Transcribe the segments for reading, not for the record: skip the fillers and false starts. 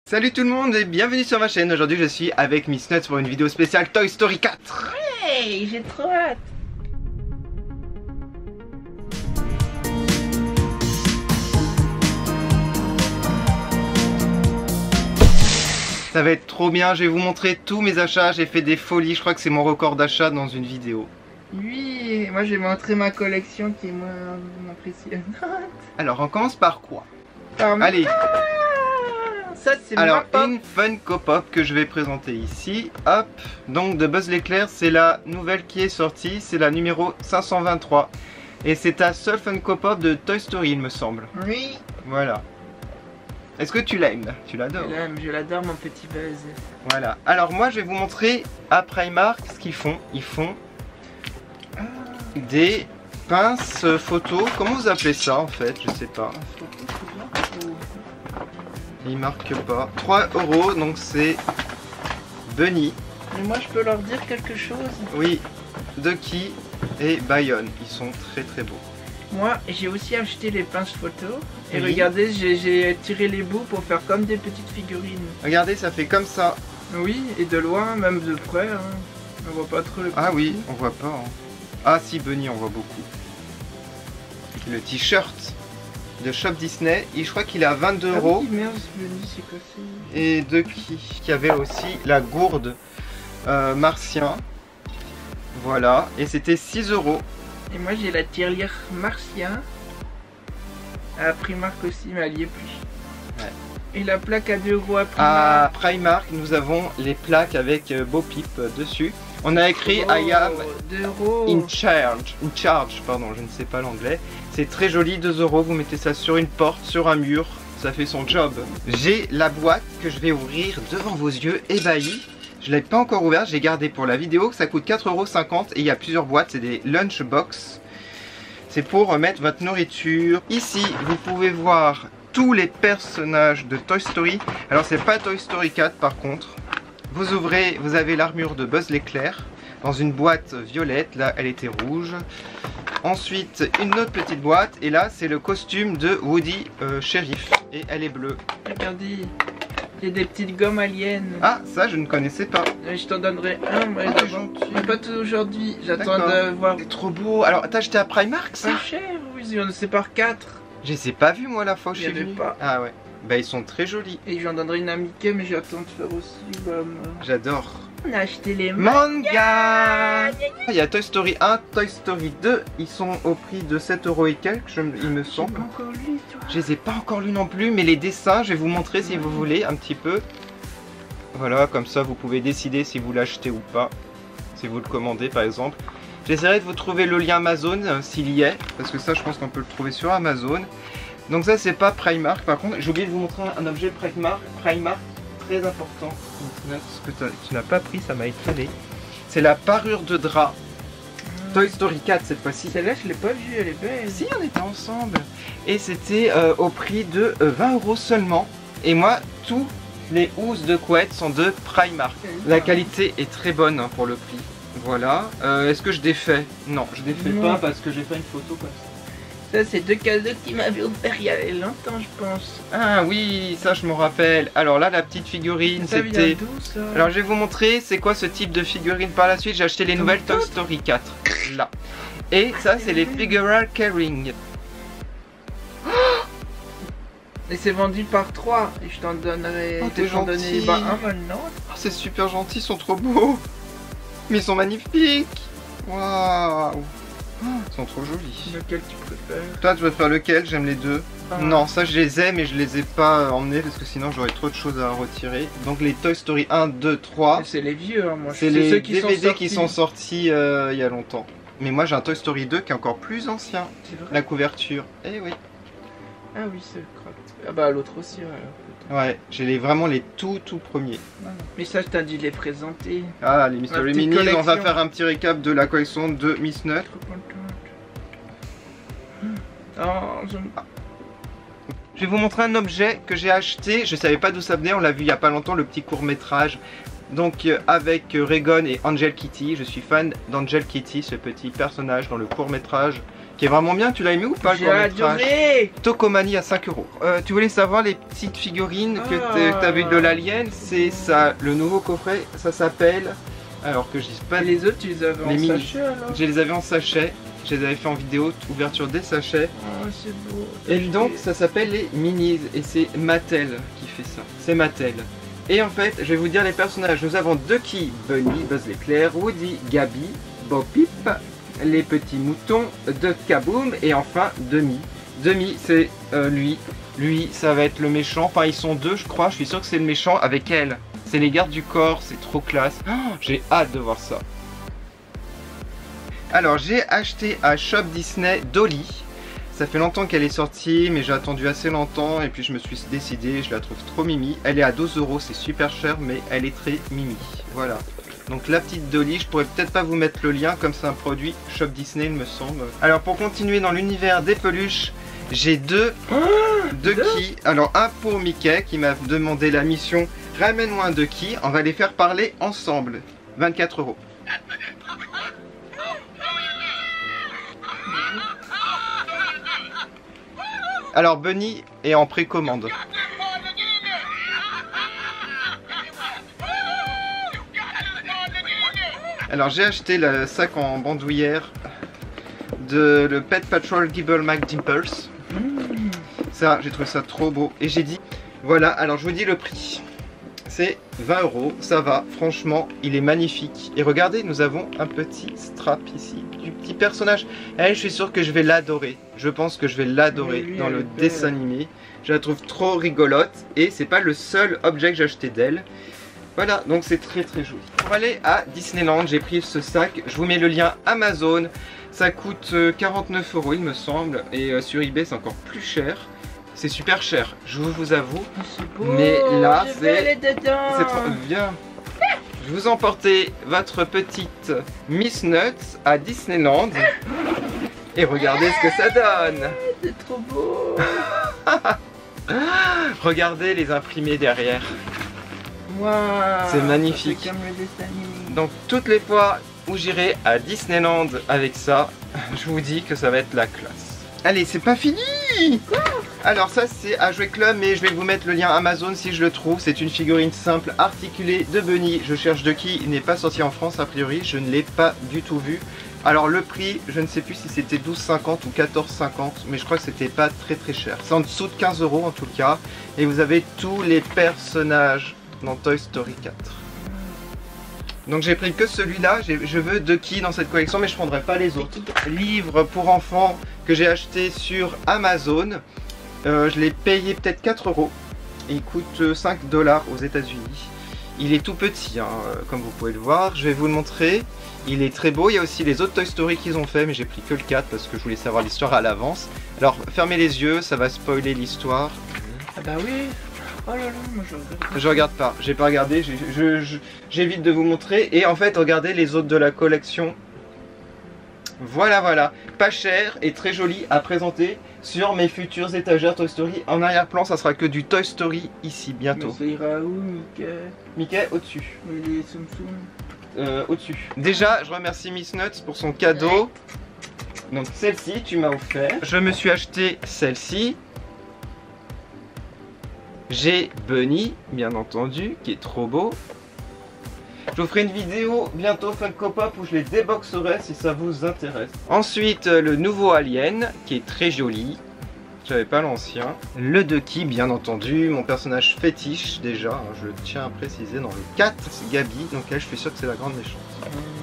Salut tout le monde et bienvenue sur ma chaîne. Aujourd'hui je suis avec Miss Nuts pour une vidéo spéciale Toy Story 4. Hey, j'ai trop hâte. Ça va être trop bien, je vais vous montrer tous mes achats. J'ai fait des folies, je crois que c'est mon record d'achat dans une vidéo. Oui, moi je vais montrer ma collection qui est moins impressionnante. Alors on commence par quoi? Par Allez. Ça c'est Alors, ma pop. une Funko Pop que je vais présenter ici. Hop, donc de Buzz l'éclair, c'est la nouvelle qui est sortie, c'est la numéro 523. Et c'est ta seule Funko Pop de Toy Story, il me semble. Oui. Voilà. Est-ce que tu l'aimes? Tu l'adores? Je l'adore mon petit Buzz. Voilà. Alors moi, je vais vous montrer à Primark ce qu'ils font. Ils font des pinces photos. Comment vous appelez ça en fait? Je sais pas. Ils marquent pas. 3 €, donc c'est Bunny. Mais moi je peux leur dire quelque chose. Oui, Ducky et Bayonne. Ils sont très très beaux. Moi j'ai aussi acheté les pinces photos. Et Oui. regardez, j'ai tiré les bouts pour faire comme des petites figurines. Regardez, ça fait comme ça. Oui, et de loin, même de près. Hein. On voit pas trop le Ah petit. oui, on voit pas. Hein. Ah si, Bunny, on voit beaucoup. Le t-shirt de Shop Disney, je crois qu'il est à 22 Ah €. oui, merde, Bunny, c'est cassé. Et Ducky, qui avait aussi la gourde martien. Voilà, et c'était 6 €. Et moi j'ai la tirelire martien. À Primark aussi, mais elle y est plus. Ouais. Et la plaque à 2 € à Primark. À Primark, nous avons les plaques avec Bo Peep dessus. On a écrit I am 2 € in charge, pardon, je ne sais pas l'anglais. C'est très joli, 2 €, vous mettez ça sur une porte, sur un mur, ça fait son job. J'ai la boîte que je vais ouvrir devant vos yeux, ébahis. Je ne l'ai pas encore ouverte, j'ai gardé pour la vidéo, ça coûte 4,50 € et il y a plusieurs boîtes, c'est des lunchbox. C'est pour mettre votre nourriture. Ici, vous pouvez voir tous les personnages de Toy Story. Alors c'est pas Toy Story 4 par contre. Vous ouvrez, vous avez l'armure de Buzz l'éclair dans une boîte violette, là elle était rouge. Ensuite une autre petite boîte et là c'est le costume de Woody Sheriff et elle est bleue. Regardez, j'ai des petites gommes aliens. Ah ça je ne connaissais pas. Je t'en donnerai un, mais Ah, d'abord. gentil. Mais pas tout aujourd'hui, j'attends D'accord. de voir. C'est trop beau. Alors t'as acheté à Primark ça? Pas cher, oui, il y en a c'est par 4. Je les ai pas vus moi la fois où je Il y suis avait venu. pas. Ah ouais. Bah ils sont très jolis. Et j'en donnerai une à Mickey, mais j'attends de faire aussi comme. J'adore. On a acheté les Manga. Il y a Toy Story 1, Toy Story 2, ils sont au prix de 7 € et quelques, il me J'ai semble. pas encore lu, toi. Je les ai pas encore lus non plus, mais les dessins, je vais vous montrer si vous voulez un petit peu. Voilà, comme ça vous pouvez décider si vous l'achetez ou pas, si vous le commandez par exemple. J'essaierai de vous trouver le lien Amazon s'il y est, parce que ça je pense qu'on peut le trouver sur Amazon. Donc ça c'est pas Primark, par contre j'ai oublié de vous montrer un objet Primark très important. Ce que tu n'as pas pris, ça m'a étonné. C'est la parure de drap. Toy Story 4 cette fois-ci. Celle-là, je l'ai pas vue, elle est belle. Si, on était ensemble. Et c'était au prix de 20 € seulement. Et moi, tous les housses de couette sont de Primark. La qualité est très bonne hein, pour le prix. Voilà. Est-ce que je défais? Non, je défais Non. pas parce que j'ai fait une photo comme ça. Ça, c'est 2 cadeaux qui m'avaient offert il y a longtemps, je pense. Ah oui, ça je me rappelle. Alors là, la petite figurine, Ça vient c'était... d'où, ça? Alors je vais vous montrer c'est quoi ce type de figurine par la suite. J'ai acheté les nouvelles Toy Story 4. Là. Et ça, c'est les Figural Caring. Et c'est vendu par 3. Et je t'en donnerai. Oh, je t'es t'en donner gentil. un maintenant. Oh, c'est super gentil, ils sont trop beaux. Mais ils sont magnifiques. Waouh. Oh, ils sont trop jolis. Lequel tu préfères? Toi, tu préfères lequel? J'aime les deux. Ah. Non, ça je les ai, mais je les ai pas emmenés parce que sinon j'aurais trop de choses à retirer. Donc les Toy Story 1, 2, 3. C'est les vieux, hein, moi. C'est les ceux qui DVD sont qui sont sortis il y a longtemps. Mais moi j'ai un Toy Story 2 qui est encore plus ancien. C'est vrai? La couverture. Eh oui. Ah oui, c'est crade. Ah bah l'autre aussi, ouais. Ouais, j'ai vraiment les tout premiers. Mais ça, je t'ai dit de les présenter. Ah, les Mystery petite Minis, on va collection. faire un petit récap de la collection de Miss Nut. Trop contente. Oh, Je vais vous montrer un objet que j'ai acheté, je savais pas d'où ça venait, on l'a vu il y a pas longtemps, le petit court-métrage. Donc avec Regan et Angel Kitty, je suis fan d'Angel Kitty, ce petit personnage dans le court-métrage qui est vraiment bien. Tu l'as aimé ou pas? J'ai adoré. Tokomani à 5 euros. Tu voulais savoir les petites figurines que tu as vues de l'Alien? C'est ça, le nouveau coffret, ça s'appelle... Alors que je dise pas... Les autres, tu les avais en sachet alors? Je les avais en sachet, je les avais fait en vidéo, ouverture des sachets. Oh, c'est beau. Et donc ça s'appelle les Minis et c'est Mattel qui fait ça. C'est Mattel. Et en fait, je vais vous dire les personnages. Nous avons Ducky, Bunny, Buzz l'éclair, Woody, Gabi, Bo Peep, les petits moutons de Kaboom et enfin Demi. Demi, c'est lui. Lui, ça va être le méchant. Enfin, ils sont deux, je crois. Je suis sûr que c'est le méchant avec elle. C'est les gardes du corps, c'est trop classe. Oh, j'ai hâte de voir ça. Alors, j'ai acheté à Shop Disney Dolly. Ça fait longtemps qu'elle est sortie, mais j'ai attendu assez longtemps. Et puis, je me suis décidé, je la trouve trop mimi. Elle est à 12 €, c'est super cher, mais elle est très mimi. Voilà. Donc, la petite Dolly, je pourrais peut-être pas vous mettre le lien, comme c'est un produit Shop Disney, il me semble. Alors, pour continuer dans l'univers des peluches, j'ai deux Ducky. Alors, un pour Mickey, qui m'a demandé la mission. Ramène-moi un Ducky, on va les faire parler ensemble. 24 €. Alors Bunny est en précommande. Alors j'ai acheté le sac en bandoulière de le Pet Patrol Gibble McDimples. Ça, j'ai trouvé ça trop beau. Et j'ai dit, voilà, alors je vous dis le prix. C'est 20 €, ça va, franchement, il est magnifique. Et regardez, nous avons un petit strap ici, du petit personnage. Elle, je suis sûr que je vais l'adorer. Je pense que je vais l'adorer dans le dessin animé. Je la trouve trop rigolote et c'est pas le seul objet que j'ai acheté d'elle. Voilà, donc c'est très très joli. Pour aller à Disneyland, j'ai pris ce sac. Je vous mets le lien Amazon. Ça coûte 49 € il me semble. Et sur eBay, c'est encore plus cher. C'est super cher, je vous avoue. Beau, mais là, c'est trop bien. Je vous emportais votre petite Miss Nuts à Disneyland. Et regardez ce que ça donne. C'est trop beau. Regardez les imprimés derrière. Wow, c'est magnifique. Comme le dessin animé. Donc toutes les fois où j'irai à Disneyland avec ça, je vous dis que ça va être la classe. Allez, c'est pas fini. Alors ça c'est à Jouet Club, mais je vais vous mettre le lien Amazon si je le trouve. C'est une figurine simple articulée de Bunny. Je cherche Ducky, il n'est pas sorti en France a priori, je ne l'ai pas du tout vu. Alors le prix, je ne sais plus si c'était 12,50 ou 14,50, mais je crois que c'était pas très très cher. C'est en dessous de 15 € en tout cas. Et vous avez tous les personnages dans Toy Story 4. Donc j'ai pris que celui-là, je veux Ducky dans cette collection, mais je ne prendrai pas les autres. Livre pour enfants que j'ai acheté sur Amazon. Je l'ai payé peut-être 4 €. Il coûte 5 $ aux États-Unis. Il est tout petit, hein, comme vous pouvez le voir. Je vais vous le montrer. Il est très beau. Il y a aussi les autres Toy Story qu'ils ont fait, mais j'ai pris que le 4 parce que je voulais savoir l'histoire à l'avance. Alors fermez les yeux, ça va spoiler l'histoire. Ah bah oui. Oh là là, moi je regarde pas. Je regarde pas, j'ai pas regardé, j'évite de vous montrer. Et en fait, regardez les autres de la collection. Voilà, voilà, pas cher et très joli à présenter sur mes futures étagères Toy Story. En arrière-plan, ça sera que du Toy Story ici, bientôt. Mais ça ira où, Mickey? Mickey, au-dessus. Mais les Tsum Tsum. Au-dessus. Déjà, je remercie Miss Nuts pour son cadeau. Donc celle-ci, tu m'as offert. Je me suis acheté celle-ci. J'ai Bunny, bien entendu, qui est trop beau. Je vous ferai une vidéo bientôt Funko Pop où je les déboxerai si ça vous intéresse. Ensuite, le nouveau Alien, qui est très joli. J'avais pas l'ancien. Le Ducky, bien entendu, mon personnage fétiche déjà, hein, je tiens à préciser dans le 4, c'est Gabi, donc elle, je suis sûr que c'est la grande méchante.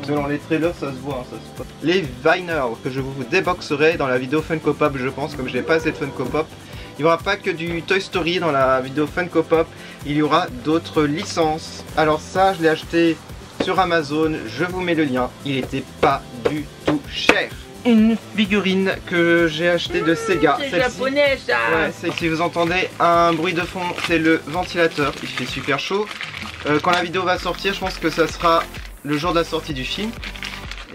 Selon les trailers, ça se voit, hein, ça se voit. Les Viners, que je vous déboxerai dans la vidéo Funko Pop, je pense, comme j'ai pas assez de Funko Pop. Il n'y aura pas que du Toy Story dans la vidéo Funko Pop, il y aura d'autres licences. Alors ça, je l'ai acheté sur Amazon, je vous mets le lien, il était pas du tout cher. Une figurine que j'ai acheté de Sega. C'est japonais ça. Ouais, si vous entendez un bruit de fond, c'est le ventilateur, il fait super chaud. Quand la vidéo va sortir, je pense que ça sera le jour de la sortie du film.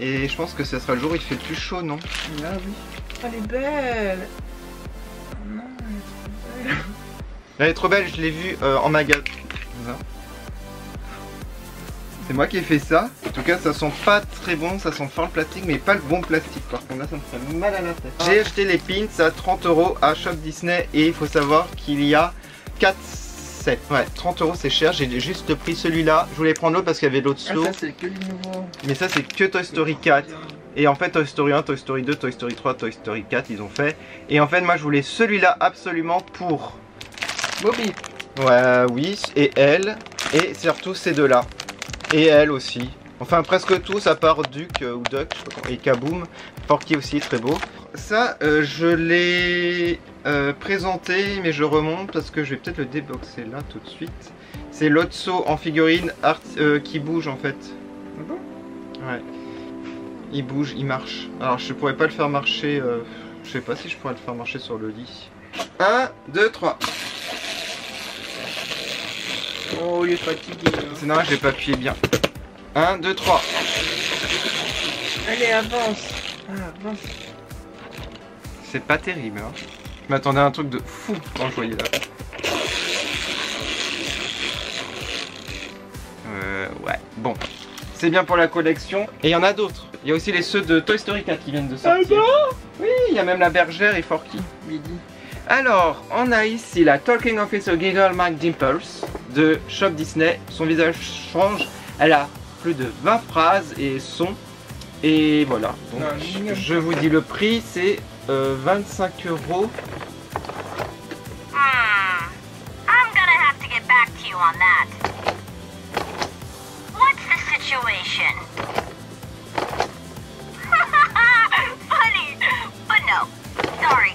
Et je pense que ça sera le jour où il fait le plus chaud, non? Ah oui. Oh, elle est belle. Non, elle est trop belle. Elle est trop belle, je l'ai vue en magasin. C'est moi qui ai fait ça. En tout cas, ça sent pas très bon, ça sent fort le plastique, mais pas le bon plastique. Par contre, là, ça me fait mal à la tête. J'ai acheté les pins à 30 € à Shop Disney et il faut savoir qu'il y a 4 sets. Ouais, 30 € c'est cher. J'ai juste pris celui-là. Je voulais prendre l'autre parce qu'il y avait l'autre saut. ça, c'est que les nouveaux. Mais ça, c'est que Toy Story 4. Et en fait, Toy Story 1, Toy Story 2, Toy Story 3, Toy Story 4, ils ont fait. Et en fait, moi, je voulais celui-là absolument pour Bobby. Ouais, oui, et elle, et surtout ces deux-là. Et elle aussi. Enfin, presque tous, à part Duck ou Duck, je sais pas comment, et Kaboom. Forky aussi, très beau. Ça, je l'ai présenté, mais je remonte parce que je vais peut-être le déboxer là tout de suite. C'est Lotso en figurine qui bouge en fait. Ah bon? Ouais. Il bouge, il marche. Alors, je pourrais pas le faire marcher. Je sais pas si je pourrais le faire marcher sur le lit. 1, 2, 3. Oh, il est fatigué. C'est normal, je l'ai pas appuyé bien. 1, 2, 3. Allez, avance. Ah, avance. C'est pas terrible, hein. Je m'attendais à un truc de fou quand je voyais là. Ouais, bon. C'est bien pour la collection. Et il y en a d'autres. Il y a aussi les ceux de Toy Story 4 qui viennent de sortir. Ah bon? Oui, il y a même la bergère et Forky. Midi. Alors, on a ici la Talking Officer Giggle McDimples de Shop Disney. Son visage change. Elle a plus de 20 phrases et sons. Et voilà. Donc, je vous dis le prix, c'est 25 €. I'm gonna have to get back to you on that. What's the situation? Funny, but no. Sorry.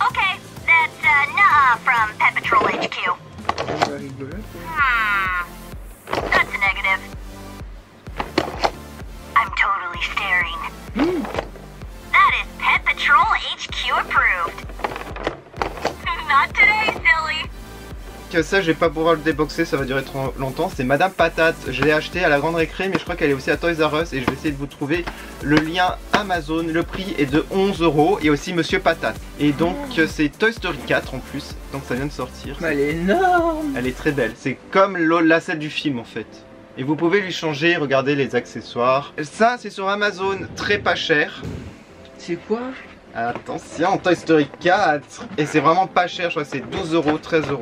Okay, that's Nuh-uh from Pet Patrol HQ. That's a negative. I'm totally staring. That is Pet Patrol HQ approved. Not today, silly. Que ça, je vais pas pouvoir le déboxer, ça va durer trop longtemps. C'est Madame Patate. Je l'ai acheté à la Grande Récré, mais je crois qu'elle est aussi à Toys R Us et je vais essayer de vous trouver le lien Amazon. Le prix est de 11 € et aussi Monsieur Patate. Et donc c'est Toy Story 4 en plus, donc ça vient de sortir. Elle est énorme. Elle est très belle. C'est comme la scène du film en fait. Et vous pouvez lui changer, regardez les accessoires. Ça, c'est sur Amazon, très pas cher. C'est quoi? Attention, Toy Story 4. Et c'est vraiment pas cher, je crois que c'est 12 €, 13 €.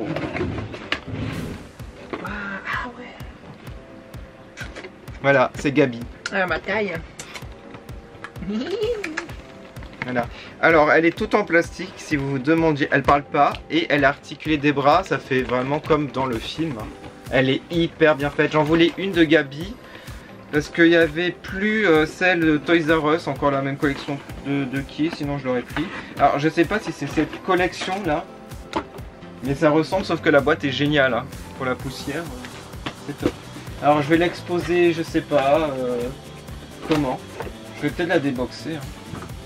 Ah ouais. Voilà, c'est Gabi. Ah, ma taille. Voilà. Alors, elle est toute en plastique, si vous vous demandiez. Elle parle pas et elle a articulé des bras, ça fait vraiment comme dans le film. Elle est hyper bien faite. J'en voulais une de Gabi. Parce qu'il n'y avait plus celle de Toys R Us, encore la même collection de qui, sinon je l'aurais pris. Alors je sais pas si c'est cette collection là, mais ça ressemble, sauf que la boîte est géniale hein, pour la poussière. C'est top. Alors je vais l'exposer, je sais pas comment. Je vais peut-être la déboxer. Hein.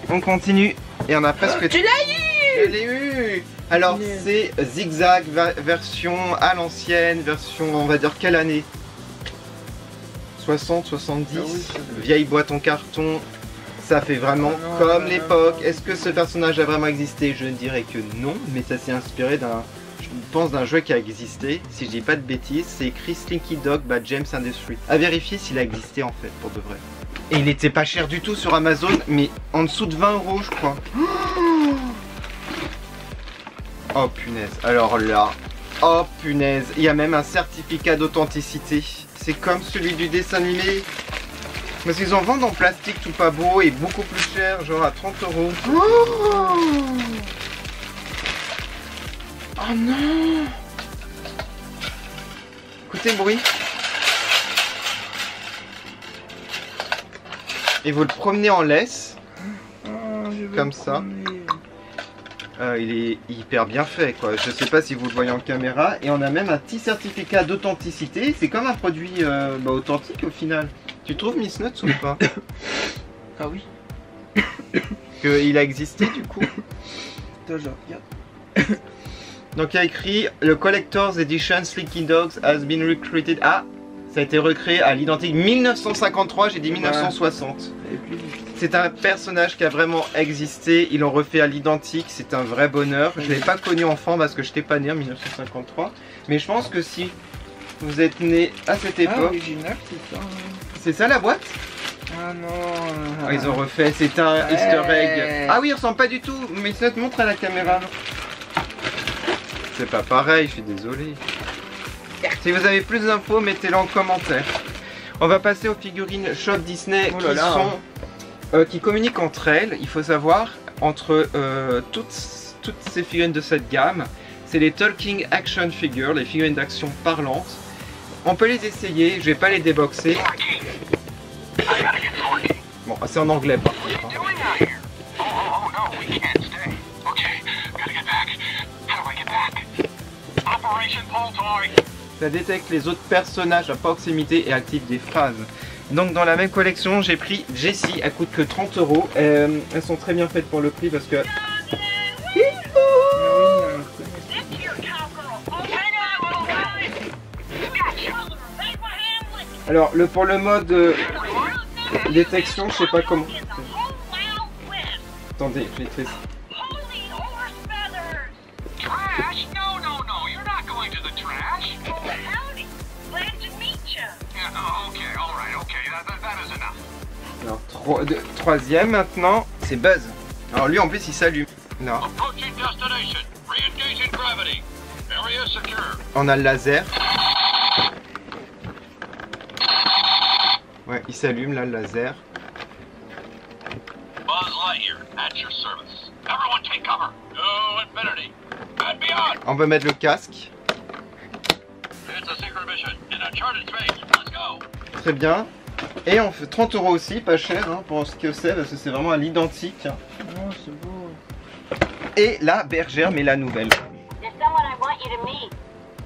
On continue et on a presque. Tu l'as eu! Je l'ai eu! Alors c'est Zigzag version à l'ancienne, version on va dire quelle année? 60, 70, vieille boîte en carton, ça fait vraiment comme l'époque. Est-ce que ce personnage a vraiment existé? Je dirais que non, mais ça s'est inspiré d'un, je pense, d'un jeu qui a existé. Si je dis pas de bêtises, c'est écrit Slinky Dog by James Industries. À vérifier s'il a existé en fait, pour de vrai. Et il était pas cher du tout sur Amazon, mais en dessous de 20 € je crois. Oh punaise, alors là, oh punaise, il y a même un certificat d'authenticité. C'est comme celui du dessin animé. Parce qu'ils en vendent en plastique tout pas beau et beaucoup plus cher, genre à 30 €. Oh, oh non! Écoutez le bruit. Et vous le promenez en laisse. Comme ça. Il est hyper bien fait quoi, je sais pas si vous le voyez en caméra. Et on a même un petit certificat d'authenticité. C'est comme un produit authentique au final. Tu trouves Miss Nuts ou pas? Ah oui. Qu'il a existé du coup. Attends, je regarde. Donc il y a écrit le Collector's Edition Slinky Dogs has been recreated. Ah, ça a été recréé à l'identique 1953, j'ai dit 1960. C'est un personnage qui a vraiment existé, ils l'ont refait à l'identique, c'est un vrai bonheur. Je ne l'ai pas connu enfant parce que je n'étais pas né en 1953. Mais je pense que si Vous êtes né à cette Ah, époque. original, c'est ça. C'est ça la boîte? Ah non. Oh, ils ont refait, c'est un easter egg. Ah oui, il ressemble pas du tout. Mais ça te montre à la caméra. C'est pas pareil, je suis désolé. Si vous avez plus d'infos, mettez-les en commentaire. On va passer aux figurines Shop Disney Oh là là. qui communiquent entre elles. Il faut savoir, entre toutes ces figurines de cette gamme, c'est les Talking Action Figures, les figurines d'action parlantes. On peut les essayer, je vais pas les déboxer. Bon, c'est en anglais par contre. Ça détecte les autres personnages à proximité et active des phrases. Donc dans la même collection, j'ai pris Jessie, elle coûte que 30 €. Elles sont très bien faites pour le prix parce que... Alors pour le mode détection, je sais pas comment. Attendez, je vais tester. Alors troisième maintenant, c'est Buzz. Alors lui en plus il s'allume. Là. On a le laser. Ouais, il s'allume là le laser. On va mettre le casque. Très bien. Et on fait 30 € aussi, pas cher hein, pour ce que c'est, parce que c'est vraiment à l'identique. Oh, c'est beau. Et la bergère, mais la nouvelle. There's someone I want you to meet.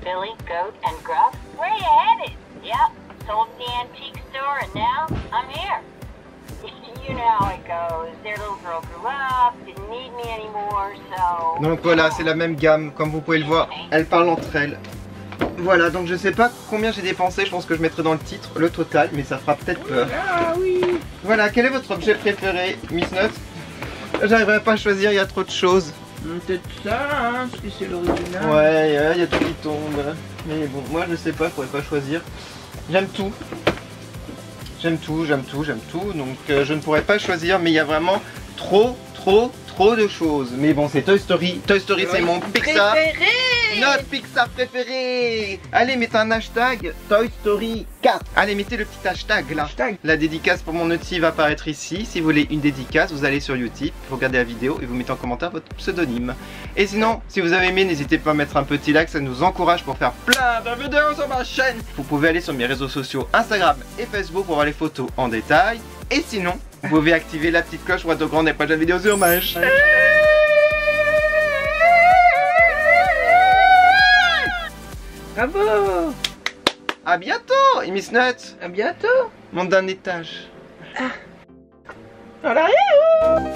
Billy, Goat, and Gruff. Where you headed? Yep, sold the antique store and now I'm here. You know how it goes. Their little girl grew up, didn't need me anymore, so... Donc voilà, c'est la même gamme, comme vous pouvez le voir, elles parlent entre elles. Voilà, donc je sais pas combien j'ai dépensé, je pense que je mettrai dans le titre le total, mais ça fera peut-être peur. Ah oui. Voilà, quel est votre objet préféré, Miss Nuts? J'arriverai pas à choisir, il y a trop de choses. Peut-être ça, hein, parce que c'est l'original. Ouais, il y a tout qui tombe. Mais bon, moi je sais pas, je pourrais pas choisir. J'aime tout. J'aime tout, donc je ne pourrais pas choisir, mais il y a vraiment trop de choses. Mais bon, c'est Toy Story. Toy Story, c'est mon Pixar. Notre Pixar préféré. Allez, mettez un hashtag Toy Story 4. Allez, mettez le petit hashtag là. La dédicace pour mon Utip va apparaître ici. Si vous voulez une dédicace, vous allez sur Utip, vous regardez la vidéo et vous mettez en commentaire votre pseudonyme. Et sinon, si vous avez aimé, n'hésitez pas à mettre un petit like, ça nous encourage pour faire plein de vidéos sur ma chaîne. Vous pouvez aller sur mes réseaux sociaux Instagram et Facebook pour voir les photos en détail. Et sinon, vous pouvez activer la petite cloche pour être au courant des prochaines vidéos sur ma chaîne. Bravo. A bientôt, et Miss Nuts. À bientôt. Monte d'un étage. En arrière.